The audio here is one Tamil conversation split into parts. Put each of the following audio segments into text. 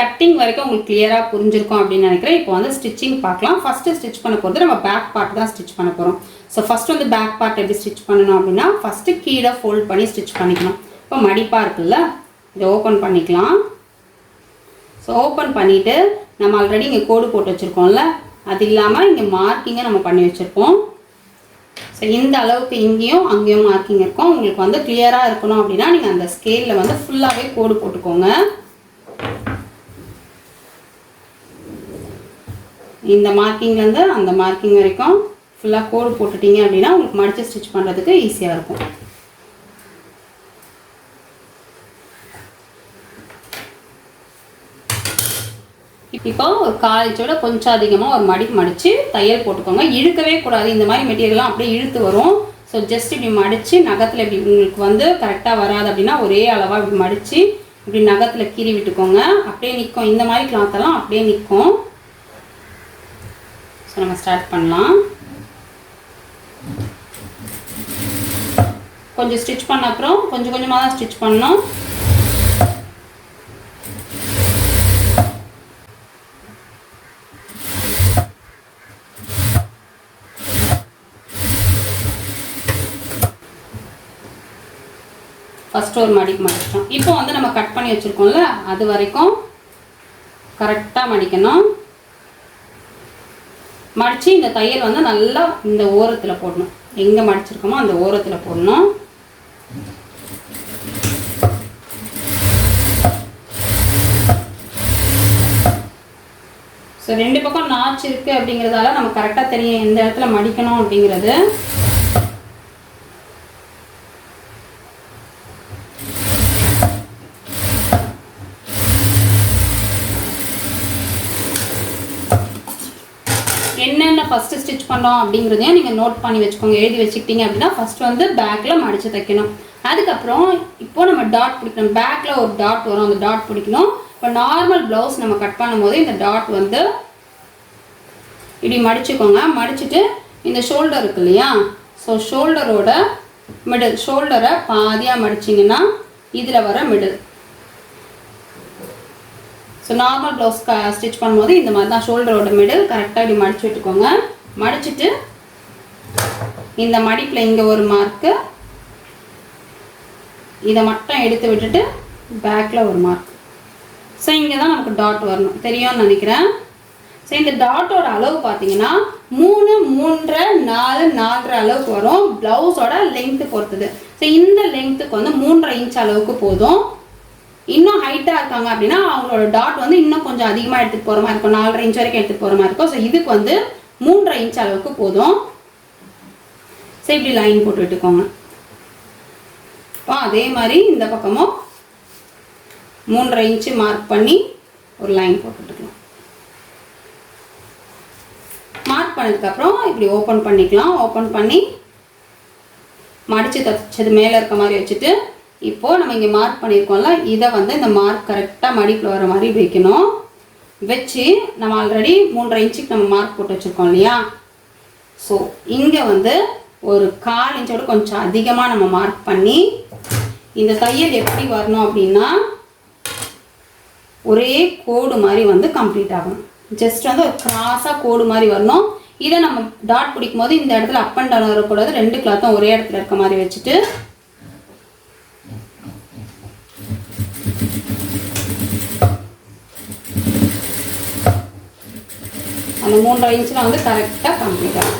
கட்டிங் வரைக்கும் உங்களுக்கு கிளியராக புரிஞ்சிருக்கும் அப்படின்னு நினைக்கிறேன். இப்போ வந்து ஸ்டிச்சிங் பார்க்கலாம். ஃபஸ்ட்டு ஸ்டிச் பண்ண போகிறது நம்ம பேக் பார்ட் தான் ஸ்டிச் பண்ண போகிறோம். ஸோ ஃபஸ்ட்டு வந்து பேக் பார்ட் எப்படி ஸ்டிச் பண்ணணும் அப்படின்னா ஃபஸ்ட்டு கீழே ஃபோல்ட் பண்ணி ஸ்டிச் பண்ணிக்கணும். இப்போ மடிப்பாக இருக்குல்ல, இதை ஓப்பன் பண்ணிக்கலாம். ஸோ ஓப்பன் பண்ணிவிட்டு நம்ம ஆல்ரெடி இங்கே கோடு போட்டு வச்சுருக்கோம்ல, அது இல்லாமல் இங்கே மார்க்கிங்கை நம்ம பண்ணி வச்சுருப்போம். ஸோ இந்த அளவுக்கு இங்கேயும் அங்கேயும் மார்க்கிங் இருக்கும். உங்களுக்கு வந்து கிளியராக இருக்கணும் அப்படின்னா நீங்கள் அந்த ஸ்கேலில் வந்து ஃபுல்லாகவே கோடு போட்டுக்கோங்க. இந்த மார்க்கிங்லேருந்து அந்த மார்க்கிங் வரைக்கும் ஃபுல்லாக கோடு போட்டுட்டீங்க அப்படின்னா உங்களுக்கு மடித்து ஸ்டிச் பண்ணுறதுக்கு ஈஸியாக இருக்கும். இப்போ ஒரு 1/4 இன்ச்சோட கொஞ்சம் அதிகமாக ஒரு மடித்து தையல் போட்டுக்கோங்க. இழுக்கவே கூடாது. இந்த மாதிரி மெட்டீரியல்லாம் அப்படியே இழுத்து வரும். ஸோ ஜஸ்ட் இப்படி மடித்து நகத்தில் இப்படி உங்களுக்கு வந்து கரெக்டாக வராது அப்படின்னா ஒரே அளவாக இப்படி மடித்து இப்படி நகத்தில் கீறி விட்டுக்கோங்க. அப்படியே நிற்கும். இந்த மாதிரி கிளாத்தெல்லாம் அப்படியே நிற்கும். ஸோ நம்ம ஸ்டார்ட் பண்ணலாம். கொஞ்சம் ஸ்டிச் பண்ண அப்புறம் கொஞ்சம் கொஞ்சமாக தான் ஸ்டிச் பண்ணணும். ஃபஸ்ட்டு ஒரு மடிச்சிட்டோம். இப்போ வந்து நம்ம கட் பண்ணி வச்சுருக்கோம்ல, அது வரைக்கும் கரெக்டாக மடிக்கணும். மடித்து இந்த தையல் வந்து நல்லா இந்த ஓரத்தில் போடணும். எங்கே மடிச்சிருக்கோமோ அந்த ஓரத்தில் போடணும். ஸோ 2 பக்கம் நாச்சு இருக்குது அப்படிங்கிறதால நம்ம கரெக்டாக தெரியும் எந்த இடத்துல மடிக்கணும் அப்படிங்கிறது. என்னென்ன ஃபஸ்ட்டு ஸ்டிச் பண்ணோம் அப்படிங்கிறதையும் நீங்கள் நோட் பண்ணி வச்சுக்கோங்க. எழுதி வச்சுக்கிட்டீங்க அப்படின்னா ஃபஸ்ட்டு வந்து பேக்கில் மடித்து தைக்கணும். அதுக்கப்புறம் இப்போது நம்ம டாட் பிடிக்கணும். பேக்கில் ஒரு டாட் வரும், அந்த டாட் பிடிக்கணும். இப்போ நார்மல் ப்ளவுஸ் நம்ம கட் பண்ணும்போது இந்த டாட் வந்து இப்படி மடிச்சுக்கோங்க. மடிச்சுட்டு இந்த ஷோல்டர் இருக்கு இல்லையா, ஸோ ஷோல்டரோட மிடில், ஷோல்டரை பாதியாக மடிச்சிங்கன்னா இதில் வர middle. So normal blouse stitch பண்ணும்போது இந்த மாதிரி தான் ஷோல்டரோட மிடில் கரெக்டாக இப்படி மடித்து விட்டுக்கோங்க. மடிச்சுட்டு இந்த மடிப்பில் இங்கே ஒரு மார்க்கு, இதை மட்டும் எடுத்து விட்டுட்டு பேக்கில் ஒரு மார்க். ஸோ இங்கே தான் நமக்கு டாட் வரணும், தெரியும்னு நினைக்கிறேன். ஸோ இந்த டாட்டோட அளவு பார்த்தீங்கன்னா 3, 3.5, 4, 4.5 அளவுக்கு வரும். ப்ளவுஸோட லெங்க்த்து பொறுத்தது. ஸோ இந்த லெங்க்த்துக்கு வந்து 3.5 இன்ச் அளவுக்கு போதும். இன்னும் ஹைட்டாக இருக்காங்க அப்படின்னா அவங்களோட டாட் வந்து இன்னும் கொஞ்சம் அதிகமாக எடுத்துகிட்டு போகிற மாதிரி இருக்கும். 4.5 இன்ச் வரைக்கும் எடுத்துகிட்டு போகிற மாதிரி இருக்கும். ஸோ இதுக்கு வந்து 3.5 இன்ச் அளவுக்கு போதும். ஸோ இப்படி லைன் போட்டு விட்டுக்கோங்க. இப்போ அதே மாதிரி இந்த பக்கமும் 3.5 இன்ச்சு மார்க் பண்ணி ஒரு லைன் போட்டுக்கலாம். மார்க் பண்ணதுக்கப்புறம் இப்படி ஓப்பன் பண்ணிக்கலாம். ஓப்பன் பண்ணி மடித்து தைச்சது மேலே இருக்க மாதிரி வச்சுட்டு இப்போது நம்ம இங்கே மார்க் பண்ணியிருக்கோம்ல, இதை வந்து இந்த மார்க் கரெக்டாக மடிப்பில் வர மாதிரி வைக்கணும். வச்சு நம்ம ஆல்ரெடி 3.5 இன்ச்சுக்கு நம்ம மார்க் போட்டு வச்சுருக்கோம் இல்லையா, ஸோ இங்கே வந்து ஒரு 1/4 இன்ச்சோட கொஞ்சம் அதிகமாக நம்ம மார்க் பண்ணி இந்த தையல் எப்படி வரணும் அப்படின்னா ஒரே கோடு மாதிரி வந்து கம்ப்ளீட் ஆகணும். ஜஸ்ட் வந்து ஒரு கிராஸாக கோடு மாதிரி வரணும். இதை நம்ம டாட் பிடிக்கும் போது இந்த இடத்துல அப் அண்ட் டவுன் வரக்கூடாது. 2 கிளாத்தும் ஒரே இடத்துல இருக்க மாதிரி வச்சுட்டு அந்த 3.5 இன்ச்சில் வந்து கரெக்டாக கம்ப்ளீட் ஆகும்.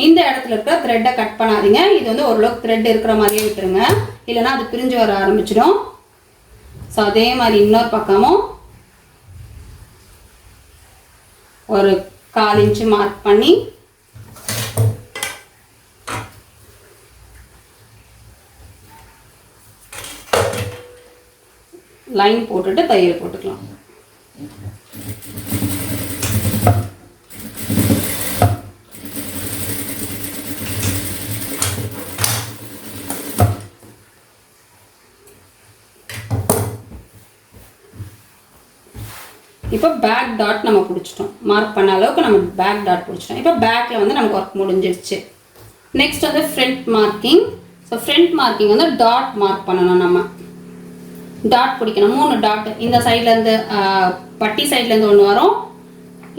இந்த இடத்துல இருக்கிற த்ரெட்டை கட் பண்ணாதீங்க. இது வந்து ஓரளவுக்கு த்ரெட் இருக்கிற மாதிரியே விட்டுருங்க, இல்லைன்னா அது பிரிஞ்சு வர ஆரம்பிச்சிடும். ஸோ அதே மாதிரி இன்னொரு பக்கமும் ஒரு 1/4 இன்ச்சு மார்க் பண்ணி லைன் போட்டுட்டு தையல் போட்டுக்கலாம். இப்போ பேக் டாட் நம்ம பிடிச்சிட்டோம். மார்க் பண்ண அளவுக்கு நம்ம பேக் டாட் பிடிச்சிட்டோம். இப்போ பேக்கில் வந்து நமக்கு ஒர்க் முடிஞ்சிருச்சு. நெக்ஸ்ட் வந்து front marking. So front marking வந்து டாட் மார்க் பண்ணணும் நம்ம. டாட் பிடிக்கணும். 3 டாட் இந்த சைட்லேருந்து பட்டி சைட்லேருந்து ஒன்று வரும்,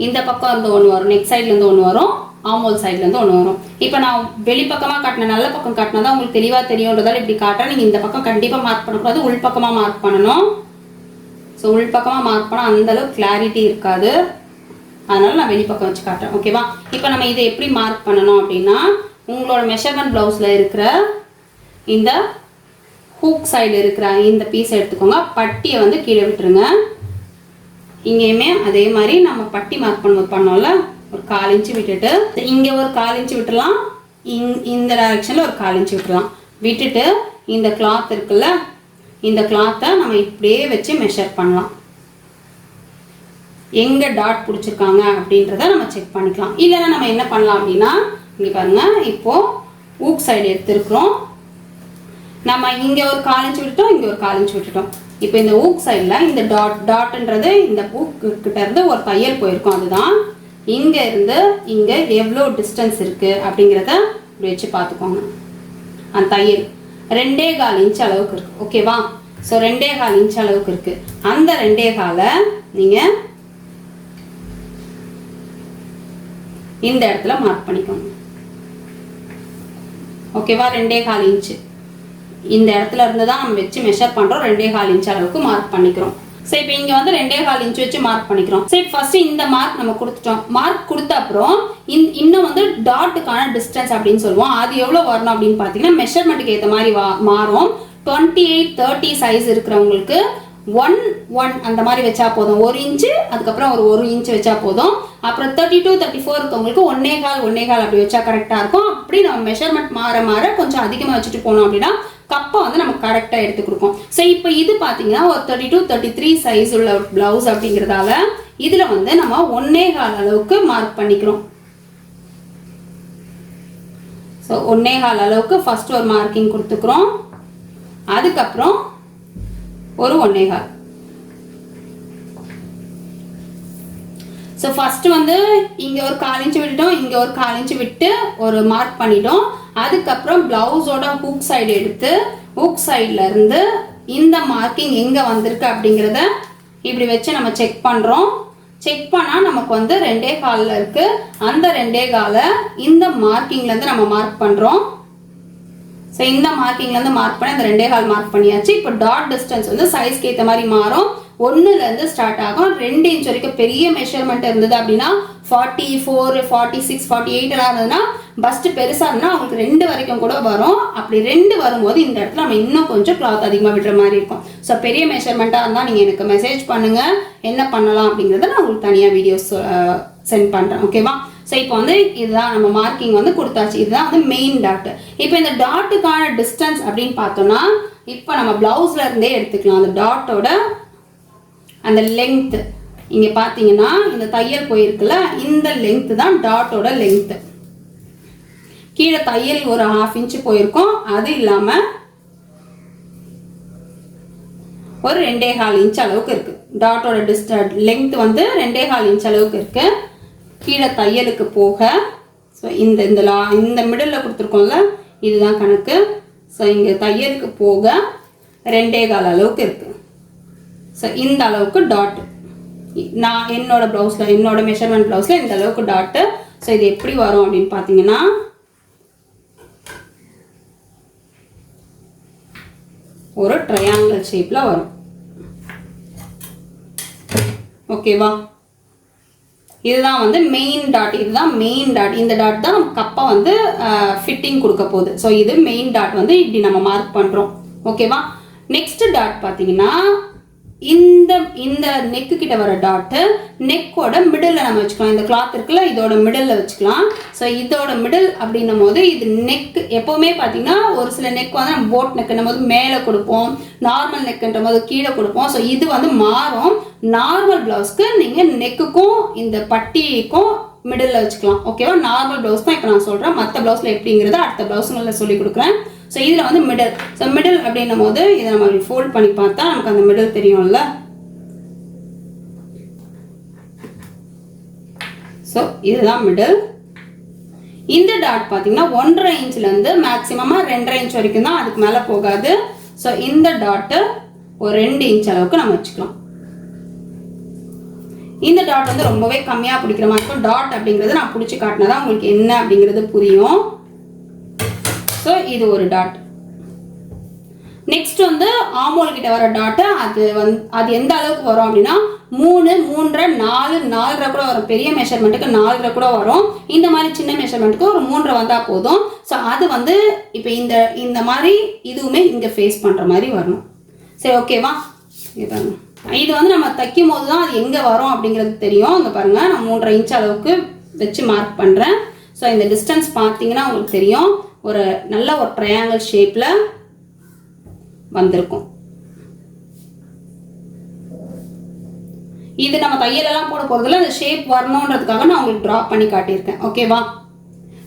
இந்த பக்கம் இருந்து ஒன்று வரும், நெக் சைட்லேருந்து ஒன்று வரும், ஆமோல் சைட்லேருந்து ஒன்று வரும். இப்போ நான் வெளிப்பக்கமாக காட்டினேன், நல்ல பக்கம் காட்டினா தான் உங்களுக்கு தெளிவாக தெரியுன்றதால இப்படி காட்டுறேன். நீங்கள் இந்த பக்கம் கண்டிப்பாக மார்க் பண்ணக்கூடாது, உள்பக்கமாக மார்க் பண்ணணும். ஸோ உள்பக்கமாக மார்க் பண்ணால் அந்தளவுக்கு கிளாரிட்டி இருக்காது, அதனால் நான் வெளிப்பக்கம் வச்சு காட்டுறேன். ஓகேவா? இப்போ நம்ம இதை எப்படி மார்க் பண்ணணும் அப்படின்னா, உங்களோட மெஷர்மெண்ட் ப்ளவுஸில் இருக்கிற இந்த ஹூக் சைடு இருக்கிற இந்த பீஸை எடுத்துக்கோங்க. பட்டியை வந்து கீழே விட்டுருங்க. இங்கேயுமே அதே மாதிரி நம்ம பட்டி மார்க் பண்ணும்போது பண்ணோம்ல, ஒரு 1/4 இன்ச்சு விட்டுட்டு இங்கே ஒரு 1/4 இன்ச்சு விட்டுடலாம், இந்த டைரெக்ஷனில் ஒரு 1/4 இன்ச்சு விட்டுடலாம். விட்டுட்டு இந்த கிளாத் இருக்குல்ல, இந்த கிளாத்தை நம்ம இப்படியே வச்சு மெஷர் பண்ணலாம். எங்கே டாட் பிடிச்சிருக்காங்க அப்படின்றத நம்ம செக் பண்ணிக்கலாம். இல்லைன்னா நம்ம என்ன பண்ணலாம் அப்படின்னா, இங்கே பாருங்கள், இப்போது ஊக் சைடு எடுத்துருக்குறோம். நம்ம இங்கே ஒரு 1/4 இன்ச்சு விட்டுட்டோம், இங்கே ஒரு 1/4 இன்ச்சு விட்டுட்டோம். இப்போ இந்த ஊக் சைடில் இந்த டாட்ன்றது இந்த ஊக்கிட்ட இருந்து ஒரு தையல் போயிருக்கும். அதுதான் இங்கே இருந்து இங்கே எவ்வளோ டிஸ்டன்ஸ் இருக்குது அப்படிங்கிறத இப்படி வச்சு பார்த்துக்கோங்க. அந்த தையல் 2.25 இன்ச் அளவுக்கு இருக்குது. ஓகேவா? ஸோ 2.25 இன்ச் அளவுக்கு இருக்குது. அந்த 2.25 நீங்கள் இந்த இடத்துல மார்க் பண்ணிக்கோங்க. ஓகேவா? 2.25 இன்ச்சு இந்த இடத்துல இருந்து தான் நம்ம வச்சு மெஷர் பண்ணுறோம். 2.25 இன்ச் அளவுக்கு மார்க் பண்ணிக்கிறோம். சரி, இப்போ இங்கே வந்து 2.25 இன்ச் வச்சு மார்க் பண்ணிக்கிறோம். சரி, ஃபர்ஸ்ட் இந்த மார்க் நம்ம கொடுத்துட்டோம். மார்க் கொடுத்த அப்புறம் இன்னும் வந்து டாட்டுக்கான டிஸ்டன்ஸ் அப்படின்னு சொல்லுவோம். அது எவ்வளோ வரணும் அப்படின்னு பார்த்தீங்கன்னா, மெஷர்மெண்ட்டுக்கு ஏற்ற மாதிரி மாறும். 28, 30 சைஸ் இருக்கிறவங்களுக்கு 1 அந்த மாதிரி வச்சா போதும். 1 இன்ச்சு, அதுக்கப்புறம் ஒரு 1 இன்ச்சு வச்சா போதும். அப்புறம் 32, 34 இருக்கவங்களுக்கு 1.25 அப்படி வச்சா கரெக்டாக இருக்கும். அப்படி நம்ம மெஷர்மெண்ட் மாற மாற கொஞ்சம் அதிகமாக வச்சுட்டு போனோம் அப்படின்னா கப்பை வந்து நம்ம கரெக்டாக எடுத்து கொடுக்கும். ஸோ இப்போ இது பார்த்தீங்கன்னா ஒரு 32, 33 சைஸ் உள்ள ஒரு பிளவுஸ் அப்படிங்கிறதால இதில் வந்து நம்ம 1.25 அளவுக்கு மார்க் பண்ணிக்கிறோம். ஸோ 1.25 அளவுக்கு ஃபர்ஸ்ட் ஒரு மார்க்கிங் கொடுத்துக்கிறோம். அதுக்கப்புறம் ஒரு 1.25. ஸோ ஃபர்ஸ்ட் வந்து இங்கே ஒரு 1/4 இன்ச்சு விட்டுட்டோம், இங்கே ஒரு 1/4 இன்ச்சு விட்டு ஒரு மார்க் பண்ணிட்டோம். அதுக்கப்புறம் பிளவுஸோட ஹூக் சைடு எடுத்து ஹூக் சைடில் இருந்து இந்த மார்க்கிங் எங்கே வந்திருக்கு அப்படிங்கிறத இப்படி வச்சு நம்ம செக் பண்ணுறோம். செக் பண்ணால் நமக்கு வந்து 2.25 இருக்குது. அந்த 2.25 இந்த மார்க்கிங்லேருந்து நம்ம மார்க் பண்ணுறோம். ஸோ இந்த மார்க்கிங்லேருந்து மார்க் பண்ணி அந்த 2.25 மார்க் பண்ணியாச்சு. இப்போ டாட் டிஸ்டன்ஸ் வந்து சைஸ்க்கு ஏற்ற மாதிரி மாறும். 1லேருந்து ஸ்டார்ட் ஆகும். 2 இன்ச் வரைக்கும் பெரிய மெஷர்மெண்ட் இருந்தது அப்படின்னா 44, 46, 48 எல்லாம் இருந்ததுன்னா பஸ்ட் பெருசாக இருந்தால் அவங்களுக்கு 2 வரைக்கும் கூட வரும். அப்படி 2 வரும்போது இந்த இடத்துல நம்ம இன்னும் கொஞ்சம் கிளாத் அதிகமாக விடுற மாதிரி இருக்கும். ஸோ பெரிய மெஷர்மெண்ட்டாக இருந்தால் நீங்கள் எனக்கு மெசேஜ் பண்ணுங்கள், என்ன பண்ணலாம் அப்படிங்கிறத நான் உங்களுக்கு தனியாக வீடியோஸ் சென்ட் பண்ணுறேன். ஓகேவா? ஸோ இப்போ வந்து இதுதான் நம்ம மார்க்கிங் வந்து கொடுத்தாச்சு. இதுதான் வந்து மெயின் டாட். இப்போ இந்த டாட்டுக்கான டிஸ்டன்ஸ் அப்படின்னு பார்த்தோம்னா இப்போ நம்ம பிளவுஸ்ல இருந்தே எடுத்துக்கலாம். அந்த டாட்டோட அந்த லெங்த் இங்கே பார்த்தீங்கன்னா இந்த தையல் போயிருக்குல்ல, இந்த லெங்த் தான் டாட்டோட லெங்த். கீழே தையல் ஒரு 1/2 இன்ச்சு போயிருக்கும். அது இல்லாமல் ஒரு 2.25 இன்ச் அளவுக்கு இருக்கு. டாட்டோட லெங்த் வந்து 2.25 இன்ச் அளவுக்கு இருக்கு. கீழே தையலுக்கு போக ஸோ இந்த மிடில் கொடுத்துருக்கோம்ல, இதுதான் கணக்கு. ஸோ இங்கே தையலுக்கு போக 2.25 அளவுக்கு இருக்கு. ஸோ இந்த அளவுக்கு டாட் நான் என்னோட ப்ளவுஸில், என்னோட மெஷர்மெண்ட் ப்ளவுஸில் இந்த அளவுக்கு டாட்டு. ஸோ இது எப்படி வரும் அப்படின்னு பார்த்தீங்கன்னா, ஒரு ட்ரையாங்கிள் ஷேப்பில் வரும். ஓகேவா? இதுதான் வந்து மெயின் டாட். இதுதான் மெயின் டாட். இந்த டாட் தான் நம்ம கப்பை வந்து ஃபிட்டிங் கொடுக்க போகுது. ஸோ இது மெயின் டாட் வந்து இப்படி நம்ம மார்க் பண்ணுறோம். ஓகேவா? நெக்ஸ்ட் டாட் பார்த்தீங்கன்னா இந்த நெக்கு கிட்ட வர டாட்டு நெக்கோட மிடில் நம்ம வச்சுக்கலாம். இந்த கிளாத் இருக்குல்ல, இதோட மிடில் வச்சுக்கலாம். ஸோ இதோட மிடில் அப்படின்னும் போது இது நெக் எப்போவுமே பார்த்தீங்கன்னா ஒரு சில நெக் வந்து நம்ம போட் நெக்குன்னும் போது மேலே கொடுப்போம், நார்மல் நெக்குன்ற போது கீழே கொடுப்போம். ஸோ இது வந்து மாறும். நார்மல் ப்ளவுஸ்க்கு நீங்கள் நெக்குக்கும் இந்த பட்டிக்கும் மிடில் வச்சுக்கலாம். ஓகேவா? நார்மல் ப்ளவுஸ் தான் இப்போ நான் சொல்கிறேன். மற்ற ப்ளவுஸில் எப்படிங்கிறத அடுத்த ப்ளவுஸுங்களில் சொல்லி கொடுக்குறேன். ஸோ இதில் வந்து மிடில். ஸோ மிடில் அப்படின்னும் போது இதை நம்ம ஃபோல்ட் பண்ணி பார்த்தா நமக்கு அந்த மிடில் தெரியும்ல. ஸோ இதுதான் மிடில். இந்த டாட் பார்த்தீங்கன்னா 1.5 இன்ச்லேருந்து மேக்ஸிமமாக 2.5 இன்ச் வரைக்கும் தான், அதுக்கு மேலே போகாது. ஸோ இந்த டாட்டு ஒரு 2 இன்ச் அளவுக்கு நம்ம வச்சுக்கலாம். இந்த டாட் வந்து ரொம்பவே கம்மியாக பிடிக்கிற மாதிரி இருக்கும். டாட் அப்படிங்கிறது நான் பிடிச்சி காட்டினதான் உங்களுக்கு என்ன அப்படிங்கிறது புரியும். ஸோ இது ஒரு டாட். நெக்ஸ்ட் வந்து ஆமோல் கிட்ட வர டாட்டு அது எந்த அளவுக்கு வரும் அப்படின்னா 3, 3.5, 4, 4.5 கூட வரும். பெரிய மெஷர்மெண்ட்டுக்கு 4.5 கூட வரும். இந்த மாதிரி சின்ன மெஷர்மெண்ட்டுக்கு ஒரு 3.5 வந்தால் போதும். ஸோ அது வந்து இப்போ இந்த மாதிரி இதுவுமே இங்கே ஃபேஸ் பண்ணுற மாதிரி வரணும். சரி, ஓகேவா? இது வந்து நம்ம தைக்கும் போது தான் அது எங்கே வரும் அப்படிங்கிறது தெரியும். இங்கே பாருங்கள், நான் 3.5 இன்ச் அளவுக்கு வச்சு மார்க் பண்ணுறேன். ஸோ இந்த டிஸ்டன்ஸ் பார்த்தீங்கன்னா உங்களுக்கு தெரியும், ஒரு நல்ல ஒரு ட்ரையாங்கிள் ஷேப்பில் வந்திருக்கும். இது நம்ம தையலெல்லாம் போட போகிறதுல அந்த ஷேப் வரணுன்றதுக்காக நான் உங்களுக்கு ட்ரா பண்ணி காட்டியிருக்கேன். ஓகேவா?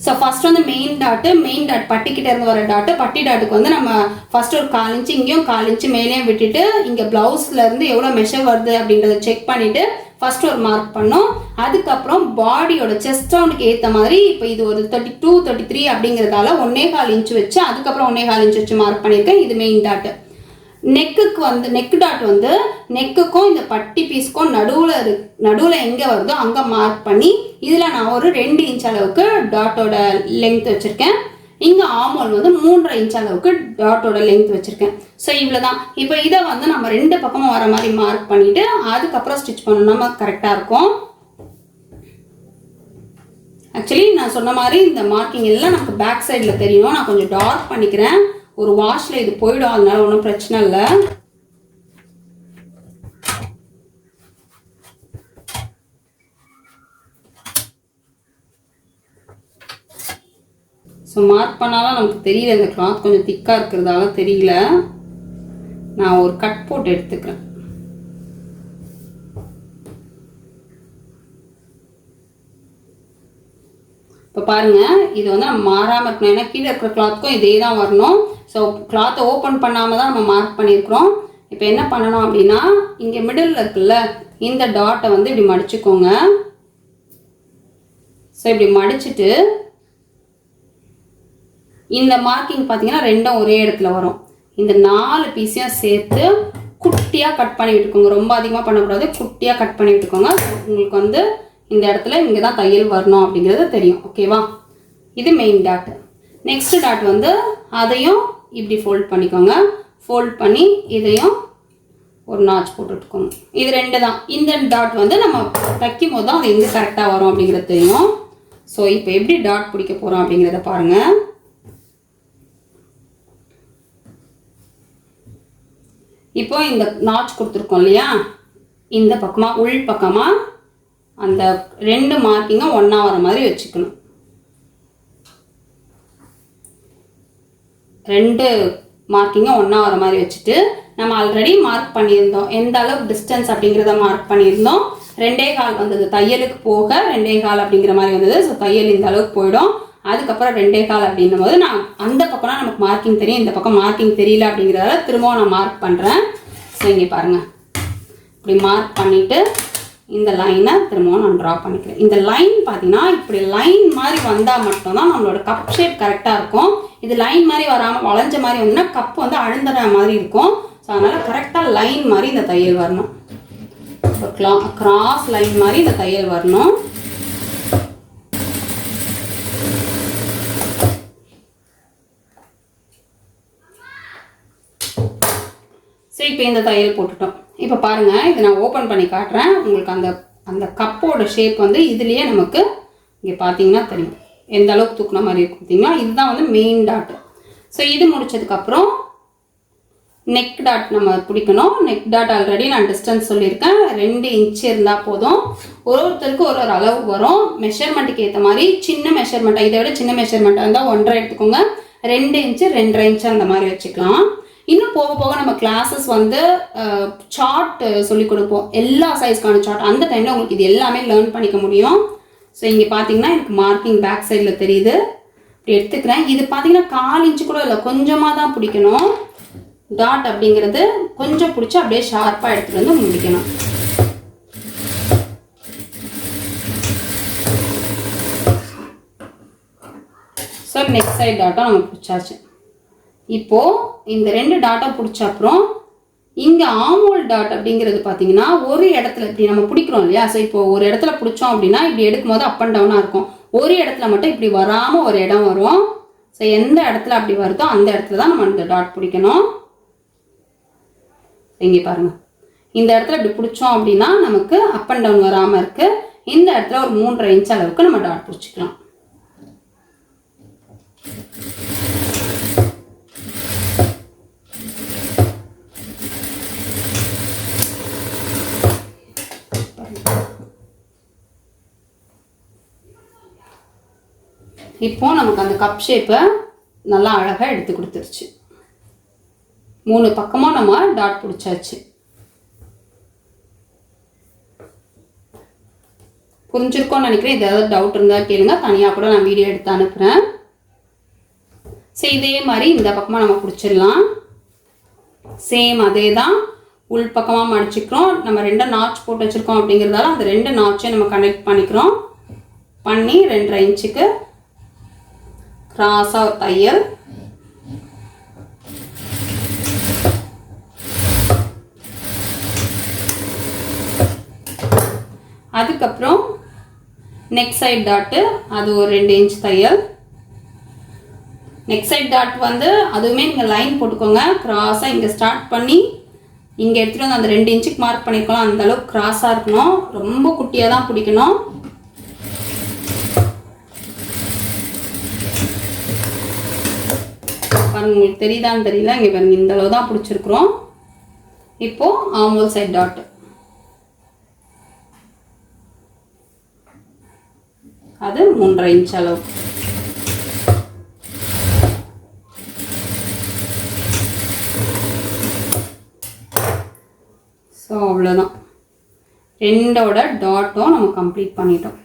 ஸோ ஃபர்ஸ்ட் வந்து மெயின் டாட் பட்டிக்கிட்ட இருந்து வர டாட்டு. பட்டி டாட்டுக்கு வந்து நம்ம ஃபர்ஸ்ட் ஒரு 1/4 இன்ச்சு இங்கேயும் 1/4 இன்ச்சு மேலேயும் விட்டுட்டு இங்கே பிளவுஸ்ல இருந்து எவ்வளோ மெஷர் வருது அப்படின்றத செக் பண்ணிட்டு ஃபர்ஸ்ட் ஒரு மார்க் பண்ணோம். அதுக்கப்புறம் பாடியோட செஸ்ட் ரவுண்டுக்கு ஏற்ற மாதிரி இப்போ இது ஒரு 32, 33 அப்படிங்கிறதால 1.25 இன்ச்சு வச்சு அதுக்கப்புறம் 1.25 இன்ச்சு வச்சு மார்க் பண்ணியிருக்கேன். இது மெயின் டாட்டு. நெக்குக்கு வந்து நெக் டாட் வந்து நெக்குக்கும் இந்த பட்டி பீஸ்க்கும் நடுவில் எங்கே வருதோ அங்கே மார்க் பண்ணி இதில் நான் ஒரு 2 இன்ச் அளவுக்கு டாட்டோட லென்த் வச்சுருக்கேன். இங்கே ஆமோல் வந்து 3.5 இன்ச் அளவுக்கு டாட்டோட லென்த் வச்சுருக்கேன். ஸோ இவ்வளோ தான். இப்போ இதை வந்து நம்ம 2 பக்கமும் வர மாதிரி மார்க் பண்ணிவிட்டு அதுக்கப்புறம் ஸ்டிச் பண்ணோம்னா கரெக்டாக இருக்கும். ஆக்சுவலி நான் சொன்ன மாதிரி இந்த மார்க்கிங் எல்லாம் நமக்கு பேக் சைடில் தெரியும். நான் கொஞ்சம் டார்க் பண்ணிக்கிறேன். ஒரு வாஷில் இது போயிடும், அதனால ஒன்றும் பிரச்சனை இல்லை. ஸோ மார்க் பண்ணாலும் நமக்கு தெரியல, இந்த கிளாத் கொஞ்சம் திக்காக இருக்கிறதால தெரியல. நான் ஒரு கட் போட்டு எடுத்துக்கிறேன். இப்போ பாருங்கள், இது வந்து நம்ம மாறாமல் இருக்கணும். ஏன்னா கீழே இருக்கிற கிளாத்துக்கும் இதே தான் வரணும். ஸோ கிளாத்தை ஓப்பன் பண்ணாமல் தான் நம்ம மார்க் பண்ணியிருக்கிறோம். இப்போ என்ன பண்ணணும் அப்படின்னா, இங்கே மிடில் இருக்குல்ல, இந்த டாட்டை வந்து இப்படி மடிச்சுக்கோங்க. ஸோ இப்படி மடிச்சுட்டு இந்த மார்க்கிங் பார்த்தீங்கன்னா ரெண்டும் ஒரே இடத்துல வரும். இந்த 4 பீஸையும் சேர்த்து குட்டியாக கட் பண்ணி விட்டுக்கோங்க. ரொம்ப அதிகமாக பண்ணக்கூடாது, குட்டியாக கட் பண்ணி விட்டுக்கோங்க. உங்களுக்கு வந்து இந்த இடத்துல இங்கே தான் தையல் வரணும் அப்படிங்கிறது தெரியும். ஓகேவா? இது மெயின் டாட். நெக்ஸ்ட் டாட் வந்து அதையும் இப்படி ஃபோல்ட் பண்ணிக்கோங்க. ஃபோல்ட் பண்ணி இதையும் ஒரு நாச் போட்டுக்கோங்க. இது 2 தான். இந்த டாட் வந்து நம்ம தைக்கும் போது தான் அது எங்கே கரெக்டாக வரும் அப்படிங்கிறது தெரியும். ஸோ இப்போ எப்படி டாட் பிடிக்க போகிறோம் அப்படிங்கிறத பாருங்கள். இப்போ இந்த நாச் கொடுத்துருக்கோம் இல்லையா, இந்த பக்கமாக உள் பக்கமாக அந்த 2 மார்க்கிங்கும் ஒன்றா வர மாதிரி வச்சுக்கணும். 2 மார்க்கிங்கும் ஒன்றா வர மாதிரி வச்சுட்டு நம்ம ஆல்ரெடி மார்க் பண்ணியிருந்தோம். எந்த அளவுக்கு டிஸ்டன்ஸ் அப்படிங்கிறத மார்க் பண்ணியிருந்தோம். 2.25 வந்தது தையலுக்கு போக 2.25 அப்படிங்கிற மாதிரி வந்தது. ஸோ தையல் இந்த அளவுக்கு போயிடும். அதுக்கப்புறம் 2.25 அப்படின்னும் போது நான் அந்த பக்கம்னா நமக்கு மார்க்கிங் தெரியும், இந்த பக்கம் மார்க்கிங் தெரியல அப்படிங்கிறதால திரும்பவும் நான் மார்க் பண்ணுறேன். ஸோ இங்கே பாருங்கள், இப்படி மார்க் பண்ணிவிட்டு இந்த லைனை திரும்பவும் நான் ட்ரா பண்ணிக்கிறேன். இந்த லைன் பார்த்தீங்கன்னா இப்படி லைன் மாதிரி வந்தால் மட்டும்தான் நம்மளோட கப் ஷேப் கரெக்டாக இருக்கும். இது லைன் மாதிரி வராமல் வளைஞ்ச மாதிரி வந்துன்னா கப் வந்து அழுந்துற மாதிரி இருக்கும். ஸோ அதனால் கரெக்டாக லைன் மாதிரி இந்த தையல் வரணும். கிராஸ் லைன் மாதிரி இந்த தையல் வரணும். ஸோ இப்போ இந்த தையல் போட்டுட்டோம். இப்போ பாருங்கள், இதை நான் ஓப்பன் பண்ணி காட்டுறேன் உங்களுக்கு. அந்த கப்போட ஷேப் வந்து இதுலேயே நமக்கு இங்கே பார்த்தீங்கன்னா தெரியும் எந்த அளவுக்கு தூக்குன மாதிரி இருக்கும். பார்த்தீங்களா? இதுதான் வந்து மெயின் டாட். ஸோ இது முடிச்சதுக்கப்புறம் நெக் டாட் நம்ம பிடிக்கணும். நெக் டாட் ஆல்ரெடி நான் டிஸ்டன்ஸ் சொல்லியிருக்கேன், 2 இன்ச்சு இருந்தால் போதும். ஒருத்தருக்கு ஒரு அளவு வரும். மெஷர்மெண்ட்டுக்கு ஏற்ற மாதிரி சின்ன மெஷர்மெண்ட்டாக, இதை விட சின்ன மெஷர்மெண்ட்டாக இருந்தால் 1.5 எடுத்துக்கோங்க. 2 இன்ச்சு 2.5 இன்ச்சு அந்த மாதிரி வச்சுக்கலாம். இன்னும் போக போக நம்ம கிளாஸஸ் வந்து சார்ட் சொல்லிக் கொடுப்போம், எல்லா சைஸ்க்கான சார்ட். அந்த டைமில் உங்களுக்கு இது எல்லாமே லேர்ன் பண்ணிக்க முடியும். ஸோ இங்கே பார்த்தீங்கன்னா எனக்கு மார்க்கிங் பேக் சைடில் தெரியுது. இப்படி எடுத்துக்கிறேன். இது பார்த்தீங்கன்னா 1/4 இன்ச்சு கூட இல்லை, கொஞ்சமாக தான் பிடிக்கணும். டாட் அப்படிங்கிறது கொஞ்சம் பிடிச்சி அப்படியே ஷார்ப்பாக எடுத்துகிட்டு வந்து முடிக்கணும். ஸோ நெக்ஸ்ட் சைட் டாட்டும் நமக்கு பிடிச்சாச்சு. இப்போது இந்த 2 டாட்டை பிடிச்ச அப்புறம் இங்கே ஆமோல் டாட் அப்படிங்கிறது பார்த்தீங்கன்னா ஒரு இடத்துல இப்படி நம்ம பிடிக்கிறோம் இல்லையா. ஸோ இப்போ ஒரு இடத்துல பிடிச்சோம் அப்படின்னா இப்படி எடுக்கும்போது அப் அண்ட் டவுனாக இருக்கும். ஒரு இடத்துல மட்டும் இப்படி வராமல் ஒரு இடம் வரும். ஸோ எந்த இடத்துல அப்படி வருதோ அந்த இடத்துல தான் நம்ம இந்த டாட் பிடிக்கணும். இங்கே பாருங்கள், இந்த இடத்துல இப்படி பிடிச்சோம் அப்படின்னா நமக்கு அப் அண்ட் டவுன் வராமல் இருக்குது. இந்த இடத்துல ஒரு 3.5 இன்ச் அளவுக்கு நம்ம டாட் பிடிச்சிக்கலாம். இப்போ நமக்கு அந்த கப் ஷேப்பை நல்லா அழகாக எடுத்து கொடுத்துருச்சு. 3 பக்கமும் நம்ம டாட் பிடிச்சாச்சு. புரிஞ்சிருக்கோன்னு நினைக்கிறேன். இது ஏதாவது டவுட் இருந்தால் கேளுங்க, தனியாக கூட நான் வீடியோ எடுத்து அனுப்புகிறேன். சரி, இதே மாதிரி இந்த பக்கமாக நம்ம பிடிச்சிடலாம். சேம் அதே தான், உள் பக்கமாக மடிச்சுக்கிறோம். நம்ம 2 நாட்ச் போட்டு வச்சுருக்கோம் அப்படிங்கிறதால அந்த 2 நாட்சையும் நம்ம கனெக்ட் பண்ணிக்கிறோம். பண்ணி 2.5 இன்ச்சுக்கு கிராஸாக ஒரு தையல். அதுக்கப்புறம் நெக் சைட் டாட்டு, அது ஒரு 2 இன்ச் தையல். நெக் சைட் டாட் வந்து அதுவுமே நீங்கள் லைன் போட்டுக்கோங்க. கிராஸாக இங்கே ஸ்டார்ட் பண்ணி இங்கே எடுத்துகிட்டு வந்து அந்த 2 இன்ச்சுக்கு மார்க் பண்ணிக்கலாம். அந்த அளவுக்கு கிராஸாக இருக்கணும். ரொம்ப குட்டியாக தான் பிடிக்கணும். பாருங்க, உங்களுக்கு தெரியுதான்னு தெரியல. இங்கே பாருங்க, இந்த அளவு தான் பிடிச்சிருக்கிறோம். இப்போது ஆமோல் சைட் டாட், அது 3.5 இன்ச் அளவு. ஸோ அவ்வளோதான், 2ஓட டாட்டும் நம்ம கம்ப்ளீட் பண்ணிட்டோம்.